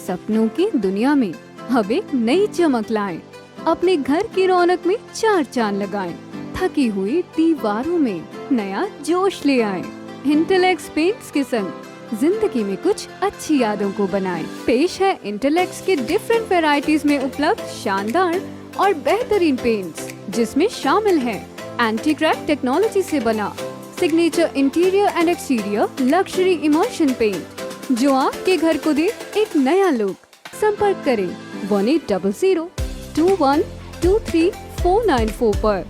सपनों की दुनिया में अब एक नई चमक लाएं। अपने घर की रौनक में चार चांद लगाएं। थकी हुई दीवारों में नया जोश ले आएं। इंटेलेक्स पेंट्स के संग जिंदगी में कुछ अच्छी यादों को बनाएं। पेश है इंटेलेक्स के डिफरेंट वैरायटीज में उपलब्ध शानदार और बेहतरीन पेंट्स, जिसमें शामिल है एंटी क्रैक टेक्नोलॉजी से बना signature interior and exterior luxury emulsion paint, जो आपके घर को दे एक नया लुक। संपर्क करें 1800-2123-494 पर।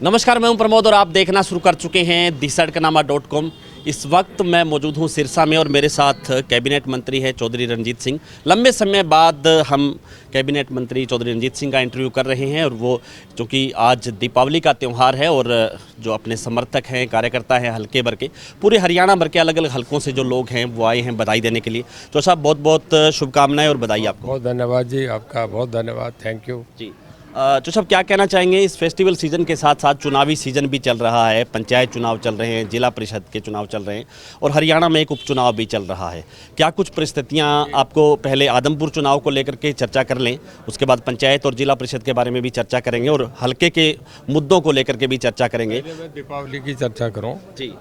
नमस्कार, मैं हूं प्रमोद और आप देखना शुरू कर चुके हैं दिसड़कनामा.com। इस वक्त मैं मौजूद हूं सिरसा में और मेरे साथ कैबिनेट मंत्री है चौधरी रणजीत सिंह। लंबे समय बाद हम कैबिनेट मंत्री चौधरी रणजीत सिंह का इंटरव्यू कर रहे हैं और वो चूँकि आज दीपावली का त्यौहार है और जो अपने समर्थक हैं, कार्यकर्ता हैं, हल्के भर के, पूरे हरियाणा भर के अलग अलग हलकों से जो लोग हैं वो आए हैं बधाई देने के लिए। तो साहब बहुत बहुत शुभकामनाएँ और बधाई आपको। बहुत धन्यवाद जी, आपका बहुत धन्यवाद, थैंक यू जी। तो सब क्या कहना चाहेंगे, इस फेस्टिवल सीज़न के साथ साथ चुनावी सीज़न भी चल रहा है, पंचायत चुनाव चल रहे हैं, जिला परिषद के चुनाव चल रहे हैं और हरियाणा में एक उपचुनाव भी चल रहा है। क्या कुछ परिस्थितियां आपको, पहले आदमपुर चुनाव को लेकर के चर्चा कर लें, उसके बाद पंचायत और जिला परिषद के बारे में भी चर्चा करेंगे और हल्के के मुद्दों को लेकर के भी चर्चा करेंगे। मैं दीपावली की चर्चा करूँ जी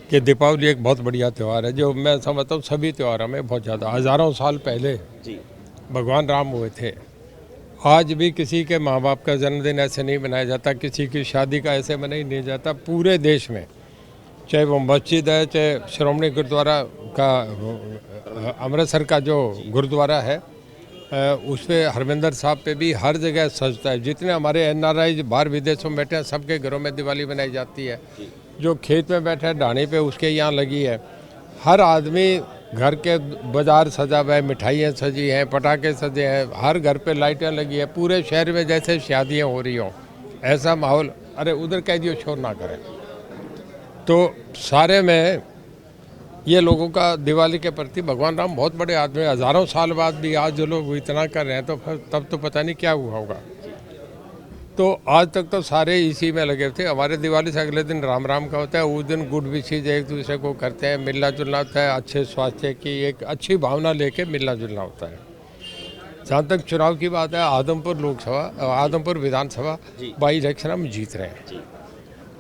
कि दीपावली एक बहुत बढ़िया त्यौहार है, जो मैं समझता हूँ सभी त्योहारों में बहुत ज़्यादा, हज़ारों साल पहले जी भगवान राम हुए थे। आज भी किसी के माँ बाप का जन्मदिन ऐसे नहीं मनाया जाता, किसी की शादी का ऐसे मनाया नहीं जाता। पूरे देश में, चाहे वो मस्जिद है, चाहे श्रोमणी गुरुद्वारा का अमृतसर का जो गुरुद्वारा है, उस पर हरमिंदर साहब पे भी हर जगह सजता है। जितने हमारे NRI बाहर विदेशों में बैठे हैं, सबके घरों में दिवाली मनाई जाती है। जो खेत में बैठा है ढाणी पे, उसके यहाँ लगी है। हर आदमी, घर के बाजार सजा हुआ है, मिठाइयाँ सजी हैं, पटाखे सजे हैं, हर घर पे लाइटें लगी है। पूरे शहर में जैसे शादियाँ हो रही हों, ऐसा माहौल। अरे उधर कह दियो शोर ना करें। तो सारे में ये लोगों का दिवाली के प्रति, भगवान राम बहुत बड़े आदमी, हज़ारों साल बाद भी आज जो लोग इतना कर रहे हैं, तो तब तो पता नहीं क्या हुआ होगा। तो आज तक तो सारे इसी में लगे थे। हमारे दिवाली से अगले दिन राम राम का होता है, उस दिन गुड विशेज एक दूसरे को करते हैं, मिलना जुलना होता है, अच्छे स्वास्थ्य की एक अच्छी भावना लेके मिलना जुलना होता है। जहाँ तक चुनाव की बात है, आदमपुर लोकसभा, आदमपुर विधानसभा बाई इलेक्शन हम जीत रहे हैं।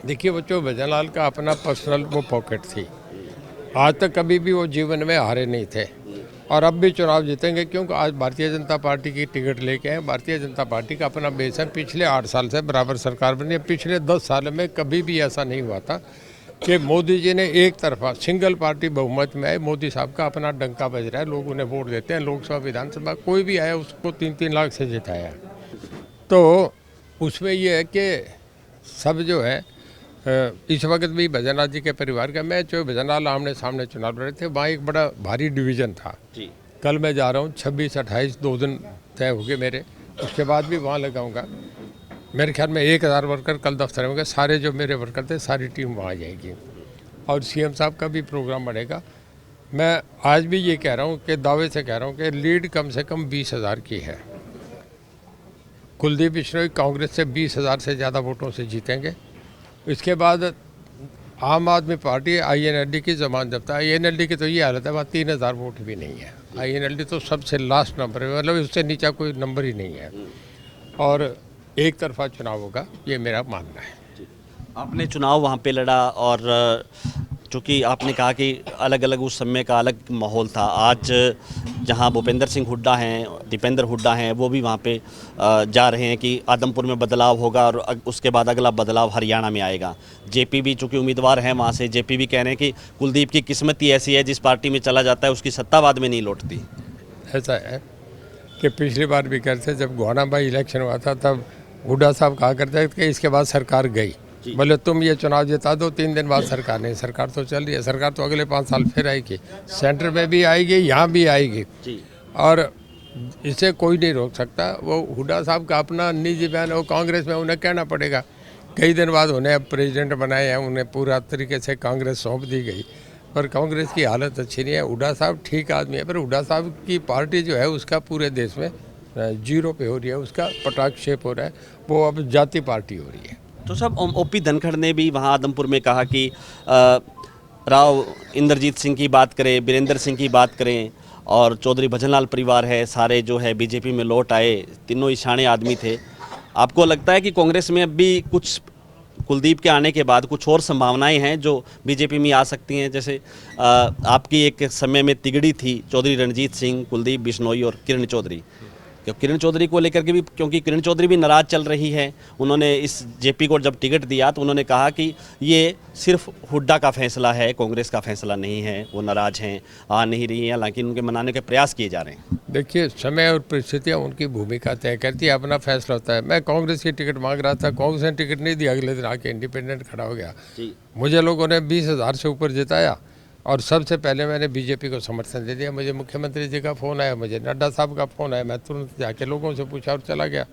देखिए बच्चों, भजनलाल का अपना पर्सनल वो पॉकेट थी। आज तक कभी भी वो जीवन में हारे नहीं थे और अब भी चुनाव जीतेंगे, क्योंकि आज भारतीय जनता पार्टी की टिकट लेके हैं। भारतीय जनता पार्टी का अपना बेस है। पिछले 8 साल से बराबर सरकार बनी है। पिछले 10 साल में कभी भी ऐसा नहीं हुआ था कि मोदी जी ने एक तरफा सिंगल पार्टी बहुमत में आए। मोदी साहब का अपना डंका बज रहा है, लोग उन्हें वोट देते हैं। लोकसभा विधानसभा कोई भी आया उसको 3-3 लाख से जिताया। तो उसमें ये है कि सब जो है, इस वक्त भी भजनलाल जी के परिवार का, मैं जो भजनलाल आमने सामने चुनाव लड़े थे, वहाँ एक बड़ा भारी डिवीज़न था। कल मैं जा रहा हूँ 26-28 2 दिन तय हो गए मेरे, उसके बाद भी वहाँ लगाऊंगा। मेरे ख्याल में 1000 वर्कर कल दफ्तर में होंगे। सारे जो मेरे वर्कर थे, सारी टीम वहाँ आ जाएगी और CM साहब का भी प्रोग्राम बढ़ेगा। मैं आज भी ये कह रहा हूँ कि दावे से कह रहा हूँ कि लीड कम से कम 20,000 की है। कुलदीप बिश्नोई कांग्रेस से 20,000 से ज़्यादा वोटों से जीतेंगे। इसके बाद आम आदमी पार्टी INLD की जमानत जब्त है। INLD की तो ये हालत है, वहाँ 3,000 वोट भी नहीं है। INLD तो सबसे लास्ट नंबर है, मतलब उससे नीचा कोई नंबर ही नहीं है और एक तरफा चुनाव होगा, ये मेरा मानना है। आपने चुनाव वहाँ पे लड़ा और चूँकि आपने कहा कि अलग अलग उस समय का अलग माहौल था। आज जहाँ भूपेंद्र सिंह हुड्डा हैं, दीपेंद्र हुड्डा हैं, वो भी वहाँ पे जा रहे हैं कि आदमपुर में बदलाव होगा और उसके बाद अगला बदलाव हरियाणा में आएगा। JP भी चूँकि उम्मीदवार हैं वहाँ से, JP भी कह रहे हैं कि कुलदीप की किस्मत ही ऐसी है, जिस पार्टी में चला जाता है उसकी सत्ता बाद में नहीं लौटती। ऐसा है कि पिछली बार भी करते, जब गोहाना बाई इलेक्शन हुआ था, तब हुड्डा साहब कहा करते कि इसके बाद सरकार गई, बोले तुम ये चुनाव जिता दो, 3 दिन बाद सरकार नहीं। सरकार तो चल रही है, सरकार तो अगले 5 साल फिर आएगी, सेंटर में भी आएगी, यहाँ भी आएगी और इसे कोई नहीं रोक सकता। वो हुड्डा साहब का अपना निजी बयान है, वो कांग्रेस में उन्हें कहना पड़ेगा। कई दिन बाद उन्हें अब प्रेसिडेंट बनाए हैं, उन्हें पूरा तरीके से कांग्रेस सौंप दी गई, पर कांग्रेस की हालत अच्छी नहीं है। हुड्डा साहब ठीक आदमी है, पर हुड्डा साहब की पार्टी जो है उसका पूरे देश में 0 पे हो रही है, उसका पटाक्षेप हो रहा है। वो अब जाति पार्टी हो रही है। तो सब ओपी धनखड़ ने भी वहाँ आदमपुर में कहा कि राव इंद्रजीत सिंह की बात करें, बीरेंद्र सिंह की बात करें और चौधरी भजनलाल परिवार है, सारे जो है बीजेपी में लौट आए, तीनों ईशाने आदमी थे। आपको लगता है कि कांग्रेस में अब भी कुछ कुलदीप के आने के बाद कुछ और संभावनाएं हैं जो बीजेपी में आ सकती हैं? जैसे आपकी एक समय में तिगड़ी थी चौधरी रणजीत सिंह, कुलदीप बिश्नोई और किरण चौधरी। किरण चौधरी को लेकर के भी, क्योंकि किरण चौधरी भी नाराज़ चल रही है, उन्होंने इस जेपी को जब टिकट दिया तो उन्होंने कहा कि ये सिर्फ हुड्डा का फैसला है, कांग्रेस का फैसला नहीं है, वो नाराज़ हैं, आ नहीं रही हैं, हालांकि उनके मनाने के प्रयास किए जा रहे हैं। देखिए, समय और परिस्थितियाँ उनकी भूमिका तय करती है, अपना फैसला होता है। मैं कांग्रेस की टिकट मांग रहा था, कांग्रेस ने टिकट नहीं दिया, अगले दिन आके इंडिपेंडेंट खड़ा हो गया। मुझे लोगों ने 20,000 से ऊपर जिताया और सबसे पहले मैंने बीजेपी को समर्थन दे दिया। मुझे मुख्यमंत्री जी का फ़ोन आया, मुझे नड्डा साहब का फ़ोन आया, मैं तुरंत जाके लोगों से पूछा और चला गया।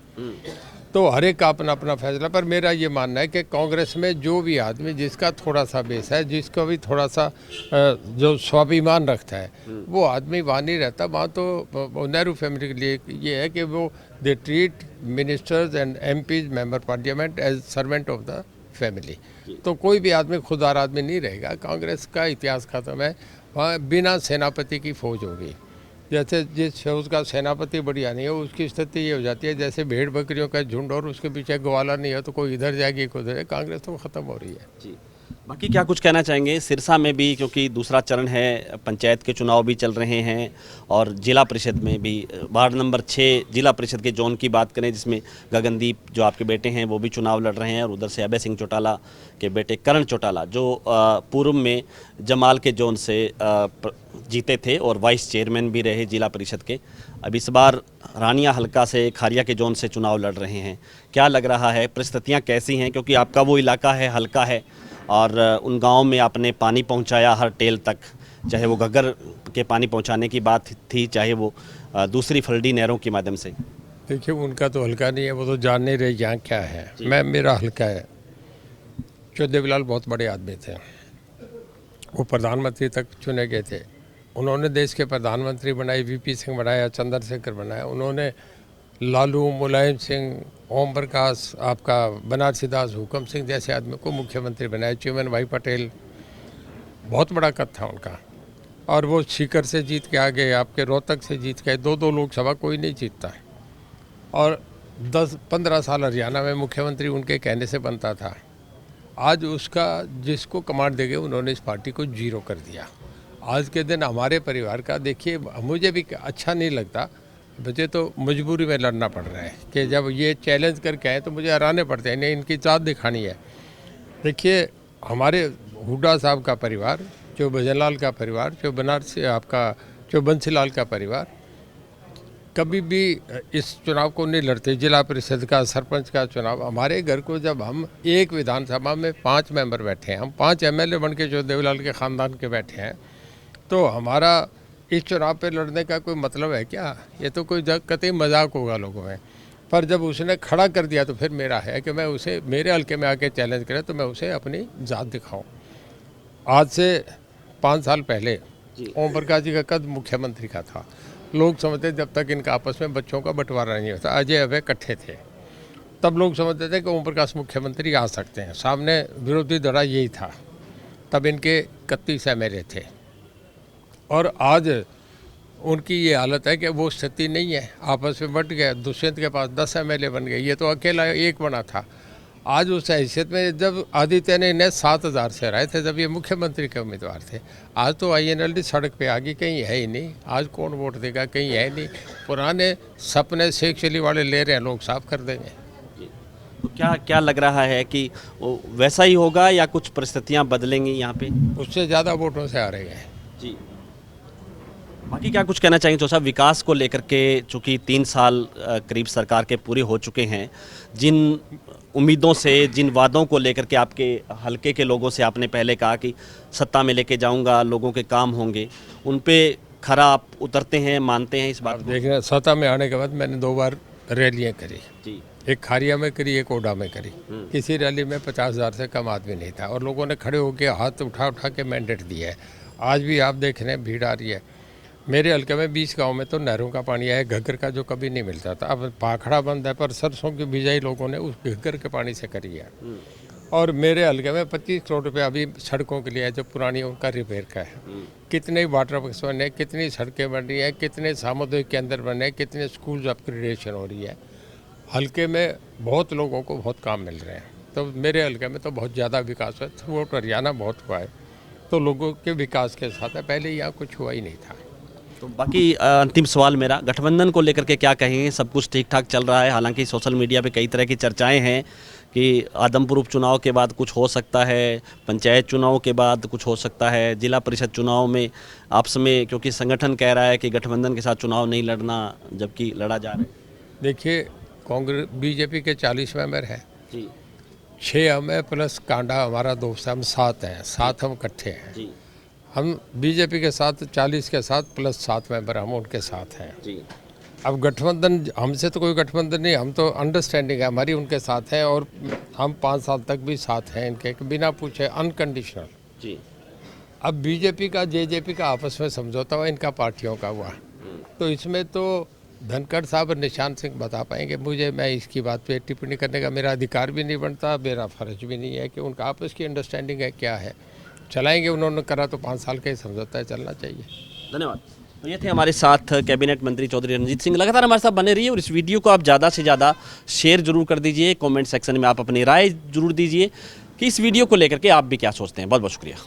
तो हर एक का अपना अपना फैसला। पर मेरा ये मानना है कि कांग्रेस में जो भी आदमी जिसका थोड़ा सा बेस है, जिसका भी थोड़ा सा जो स्वाभिमान रखता है, वो आदमी वहाँ नहीं रहता। वहाँ तो नेहरू फैमिली के लिए ये है कि वो they treat ministers and MPs, member parliament as servant of the family. तो कोई भी आदमी खुददार आदमी नहीं रहेगा। कांग्रेस का इतिहास खत्म है। वहाँ बिना सेनापति की फौज होगी। जैसे जिस फौज का सेनापति बढ़िया नहीं हो, उसकी स्थिति ये हो जाती है जैसे भेड़ बकरियों का झुंड और उसके पीछे ग्वाला नहीं हो तो कोई इधर जाएगी कोई उधर। कांग्रेस तो खत्म हो रही है जी। बाकी क्या कुछ कहना चाहेंगे सिरसा में भी, क्योंकि दूसरा चरण है, पंचायत के चुनाव भी चल रहे हैं और जिला परिषद में भी वार्ड नंबर 6 जिला परिषद के जोन की बात करें, जिसमें गगनदीप जो आपके बेटे हैं वो भी चुनाव लड़ रहे हैं और उधर से अभय सिंह चौटाला के बेटे करण चौटाला जो पूर्व में जमाल के जोन से जीते थे और वाइस चेयरमैन भी रहे जिला परिषद के, अब इस बार रानिया हल्का से खारिया के जोन से चुनाव लड़ रहे हैं। क्या लग रहा है, परिस्थितियाँ कैसी हैं? क्योंकि आपका वो इलाका है, हल्का है और उन गाँव में आपने पानी पहुँचाया हर टेल तक, चाहे वो घग्गर के पानी पहुँचाने की बात थी, चाहे वो दूसरी फल्डी नहरों के माध्यम से। देखिए, उनका तो हल्का नहीं है, वो तो जान नहीं रहे यहाँ क्या है। मेरा हल्का है। देवीलाल बहुत बड़े आदमी थे, वो प्रधानमंत्री तक चुने गए थे। उन्होंने देश के प्रधानमंत्री बनाए, वीपी सिंह बनाया, चंद्रशेखर बनाया। उन्होंने लालू, मुलायम सिंह, ओम प्रकाश, आपका बनारसी दास, हुकम सिंह जैसे आदमी को मुख्यमंत्री बनाया। चिमन भाई पटेल, बहुत बड़ा कद था उनका। और वो सीकर से जीत के आ गए, आपके रोहतक से जीत गए। 2-2 लोकसभा कोई नहीं जीतता है। और 10-15 साल हरियाणा में मुख्यमंत्री उनके कहने से बनता था। आज उसका जिसको कमांड दे गए उन्होंने इस पार्टी को जीरो कर दिया। आज के दिन हमारे परिवार का देखिए, मुझे भी अच्छा नहीं लगता, मुझे तो मजबूरी में लड़ना पड़ रहा है कि जब ये चैलेंज करके आए तो मुझे हराने पड़ते हैं, इन्हें इनकी चाँद दिखानी है। देखिए, हमारे हुड्डा साहब का परिवार, जो भजनलाल का परिवार, जो बनारसी आपका जो बंसीलाल का परिवार कभी भी इस चुनाव को नहीं लड़ते। जिला परिषद का, सरपंच का चुनाव, हमारे घर को जब हम एक विधानसभा में 5 मेंबर बैठे हैं, हम 5 एमएलए बन के जो देवीलाल के ख़ानदान के बैठे हैं, तो हमारा इस चुनाव पे लड़ने का कोई मतलब है क्या? ये तो कोई कतई मजाक होगा लोगों में। पर जब उसने खड़ा कर दिया तो फिर मेरा है कि मैं उसे मेरे हल्के में आके चैलेंज करे तो मैं उसे अपनी ज़ात दिखाऊं। आज से 5 साल पहले ओम प्रकाश जी का कद मुख्यमंत्री का था। लोग समझते जब तक इनका आपस में बच्चों का बंटवारा नहीं होता, अजय अभय इकट्ठे थे, तब लोग समझते थे कि ओम प्रकाश मुख्यमंत्री आ सकते हैं। सामने विरोधी धड़ा यही था। तब इनके 31 एमएलए थे और आज उनकी ये हालत है कि वो स्थिति नहीं है। आपस में बट गए। दुष्यंत के पास 10 एमएलए बन गए, ये तो अकेला एक बना था। आज उस हैसियत में जब आदित्य ने इन्हें 7,000 से हराए थे, जब ये मुख्यमंत्री के उम्मीदवार थे, आज तो INLD सड़क पे आ गई, कहीं है ही नहीं। आज कौन वोट देगा, कहीं है नहीं। पुराने सपने शेख चली वाले ले रहे हैं, लोग साफ कर देंगे। तो क्या लग रहा है कि वैसा ही होगा या कुछ परिस्थितियाँ बदलेंगी यहाँ पे? उससे ज़्यादा वोटों से आ रहे हैं जी। बाकी क्या कुछ कहना चाहेंगे साहब विकास को लेकर के? चूँकि 3 साल करीब सरकार के पूरे हो चुके हैं, जिन उम्मीदों से, जिन वादों को लेकर के आपके हलके के लोगों से आपने पहले कहा कि सत्ता में लेके जाऊंगा, लोगों के काम होंगे, उन पे खरा आप उतरते हैं, मानते हैं इस बात को? देखिए, सत्ता में आने के बाद मैंने 2 बार रैलियाँ करी जी। एक खारिया में करी, एक ओडा में करी। किसी रैली में 50,000 से कम आदमी नहीं था और लोगों ने खड़े होकर हाथ उठा उठा के मैंडेट दिया है। आज भी आप देख रहे हैं भीड़ आ रही है। मेरे हल्के में 20 गांव में तो नहरों का पानी है, घग्गर का जो कभी नहीं मिलता था। अब भाखड़ा बंद है, पर सरसों की बिजाई लोगों ने उस घग्गर के पानी से करी है। और मेरे हल्के में 25 करोड़ रुपए अभी सड़कों के लिए है, जो पुरानी उनका रिपेयर का है। कितने वाटर वर्क्स बने, कितनी सड़कें बन रही हैं, कितने सामुदायिक केंद्र बने, कितने स्कूल्स अपग्रेडेशन हो रही है। हल्के में बहुत लोगों को बहुत काम मिल रहे हैं। तो मेरे हल्के में तो बहुत ज़्यादा विकास है। थ्रू आउट हरियाणा बहुत हुआ है, तो लोगों के विकास के साथ है, पहले यहाँ कुछ हुआ ही नहीं था। तो बाकी अंतिम सवाल मेरा, गठबंधन को लेकर के क्या कहेंगे? सब कुछ ठीक ठाक चल रहा है, हालांकि सोशल मीडिया पे कई तरह की चर्चाएं हैं कि आदमपुर उपचुनाव के बाद कुछ हो सकता है, पंचायत चुनाव के बाद कुछ हो सकता है, जिला परिषद चुनाव में आपस में, क्योंकि संगठन कह रहा है कि गठबंधन के साथ चुनाव नहीं लड़ना, जबकि लड़ा जा रहा है। देखिए, कांग्रेस बीजेपी के 40 मेंबर हैं जी 6 हम है प्लस कांडा हमारा दोस्त है, हम 7 हैं, 7 हम इकट्ठे हैं। जी हम बीजेपी के साथ 40 के साथ प्लस 7 मेंबर हम उनके साथ हैं। जी अब गठबंधन हमसे तो कोई गठबंधन नहीं, हम तो अंडरस्टैंडिंग है हमारी उनके साथ है, और हम 5 साल तक भी साथ हैं इनके, बिना पूछे अनकंडीशनल। जी अब बीजेपी का जेजेपी का आपस में समझौता हुआ, इनका पार्टियों का हुआ, तो इसमें तो धनखड़ साहब और निशान सिंह बता पाएंगे मुझे। मैं इसकी बात पे टिप्पणी करने का मेरा अधिकार भी नहीं बनता, मेरा फर्ज भी नहीं है कि उनका आपस की अंडरस्टैंडिंग है क्या है, चलाएंगे। उन्होंने करा तो 5 साल का ही समझौता है, चलना चाहिए। धन्यवाद। तो ये थे हमारे साथ कैबिनेट मंत्री चौधरी रणजीत सिंह। लगातार हमारे साथ बने रहिए और इस वीडियो को आप ज़्यादा से ज़्यादा शेयर जरूर कर दीजिए। कमेंट सेक्शन में आप अपनी राय जरूर दीजिए कि इस वीडियो को लेकर के आप भी क्या सोचते हैं। बहुत बहुत शुक्रिया।